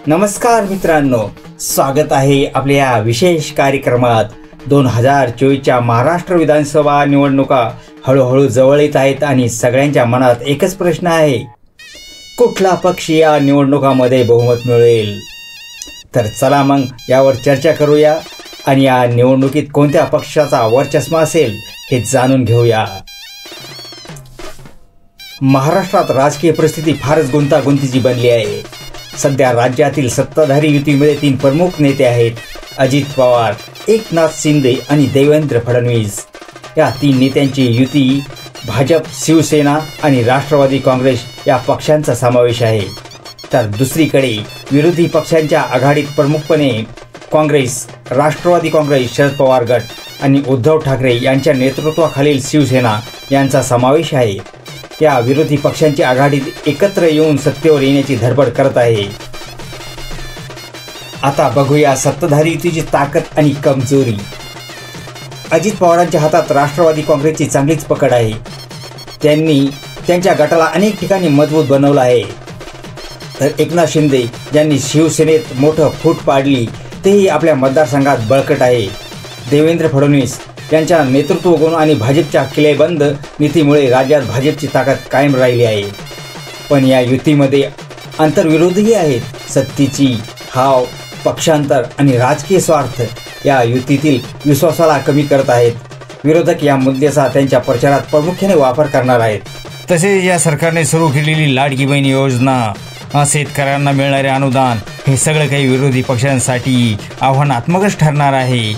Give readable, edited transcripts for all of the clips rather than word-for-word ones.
नमस्कार मित्रांनो, स्वागत आहे आपल्या या विशेष कार्यक्रमात। 2024च्या महाराष्ट्र विधानसभा निवडणुका हळूहळू जवळ येत आहेत आणि सगळ्यांच्या मनात एकच प्रश्न आहे, कुठला पक्ष या निवडणुकामध्ये बहुमत मिळवेल। तर चला मग यावर चर्चा करूया आणि या निवडणुकीत कोणत्या पक्षाचा वर्चस्व असेल हे जाणून घेऊया। महाराष्ट्रात राजकीय परिस्थिती फारच गुंतागुंतीची बनली आहे। सध्या राज्यातील सत्ताधारी युतीमध्ये 3 प्रमुख नेते आहेत, अजित पवार, एकनाथ शिंदे आणि देवेंद्र फडणवीस। या 3 नेत्यांची युती भाजप, शिवसेना आणि राष्ट्रवादी काँग्रेस या पक्षांचा समावेश आहे। तर दुसरीकडे विरोधी पक्षांच्या आघाडीत प्रमुखपणे काँग्रेस, राष्ट्रवादी काँग्रेस, शरद पवार गट आणि उद्धव ठाकरे यांच्या नेतृत्वाखालील शिवसेना यांचा समावेश आहे। या विरोधी पक्षांची आघाडी एकत्र येऊन सत्तेवर येण्याची धडपड करत आहे। आता बघूया सत्ताधारी युतीची ताकद आणि कमजोरी। अजित पवारांच्या हातात राष्ट्रवादी काँग्रेसची चांगलीच पकड आहे। त्यांनी त्यांच्या गटाला अनेक ठिकाणी मजबूत बनवलं आहे। तर एकनाथ शिंदे ज्यांनी शिवसेनेत मोठं फूट पाडली तेही आपल्या मतदारसंघात बळकट आहे। देवेंद्र फडणवीस यांच्या नेतृत्व गुण आणि भाजपच्या किल्लेबंद नीतीमुळे राज्यात भाजपची ताकद कायम राहिली आहे। पण या युतीमध्ये आंतरविरोधही आहेत। सत्तेची हाव, पक्षांतर आणि राजकीय स्वार्थ या युतीतील विश्वासाला कमी करत आहेत। विरोधक या मुद्द्याचा त्यांच्या प्रचारात प्रामुख्याने वापर करणार आहेत। तसेच या सरकारने सुरू केलेली लाडकी बहीण योजना, शेतकऱ्यांना मिळणारे अनुदान, हे सगळं काही विरोधी पक्षांसाठी आव्हानात्मकच ठरणार आहे।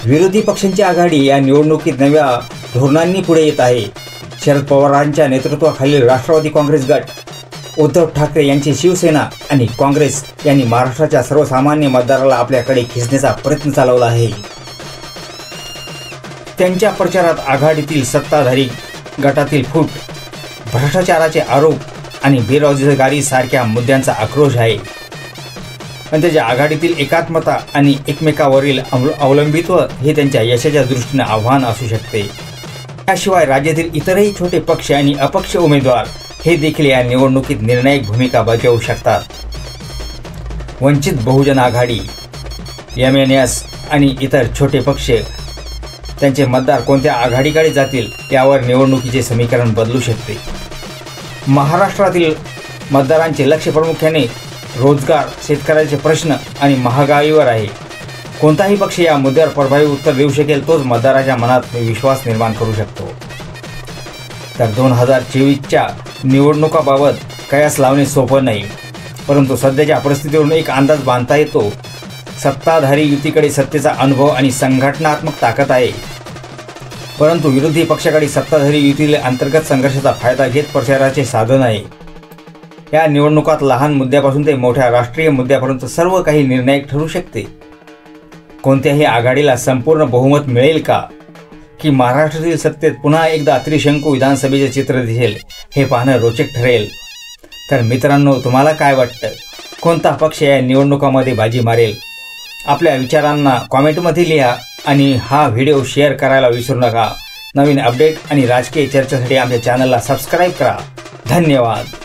विरोधी पक्षांची आघाडी या निवडणुकीत नव्या धोरणांनी पुढे येत आहे। शरद पवारांच्या नेतृत्वाखालील राष्ट्रवादी काँग्रेस गट, उद्धव ठाकरे यांची शिवसेना आणि काँग्रेस यांनी महाराष्ट्राच्या सर्वसामान्य मतदाराला आपल्याकडे खेचण्याचा प्रयत्न चालवला आहे। त्यांच्या प्रचारात आघाडीतील सत्ताधारी गटातील फूट, भ्रष्टाचाराचे आरोप आणि बेरोजगारी सारख्या मुद्द्यांचा आक्रोश आहे। पण त्याच्या आघाडीतील एकात्मता आणि एकमेकावरील अवलंबित्व हे त्यांच्या यशाच्या दृष्टीने आव्हान असू शकते। त्याशिवाय राज्यातील इतरही छोटे पक्ष आणि अपक्ष उमेदवार हे देखील या निवडणुकीत निर्णायक भूमिका बजावू शकतात। वंचित बहुजन आघाडी, MNS आणि इतर छोटे पक्ष त्यांचे मतदार कोणत्या आघाडीकडे जातील यावर निवडणुकीचे समीकरण बदलू शकते। महाराष्ट्रातील मतदारांचे लक्ष प्रामुख्याने रोजगार, शेतकऱ्यांचे प्रश्न आणि महागाईवर आहे। कोणताही पक्ष या मुद्द्यावर प्रभावी उत्तर देऊ शकेल तोच मतदाराच्या मनात विश्वास निर्माण करू शकतो। तर 2024च्या निवडणुकाबाबत कयास लावणे सोपं नाही, परंतु सध्याच्या परिस्थितीवरून एक अंदाज बांधता येतो। सत्ताधारी युतीकडे सत्तेचा अनुभव आणि संघटनात्मक ताकद आहे, परंतु विरोधी पक्षाकडे सत्ताधारी युतीतील अंतर्गत संघर्षाचा फायदा घेत प्रचाराचे साधन आहे। या निवडणुकात लहान मुद्द्यापासून ते मोठ्या राष्ट्रीय मुद्द्यापर्यंत सर्व काही निर्णायक ठरू शकते। कोणत्याही आघाडीला संपूर्ण बहुमत मिळेल का, की महाराष्ट्रातील सत्तेत पुन्हा एकदा त्रिशंकू विधानसभेचे चित्र दिसेल, हे पाहणं रोचक ठरेल। तर मित्रांनो, तुम्हाला काय वाटतं, कोणता पक्ष या निवडणुकामध्ये बाजी मारेल? आपल्या विचारांना कॉमेंटमध्ये लिहा आणि हा व्हिडिओ शेअर करायला विसरू नका। नवीन अपडेट आणि राजकीय चर्चेसाठी आमच्या चॅनलला सबस्क्राईब करा। धन्यवाद।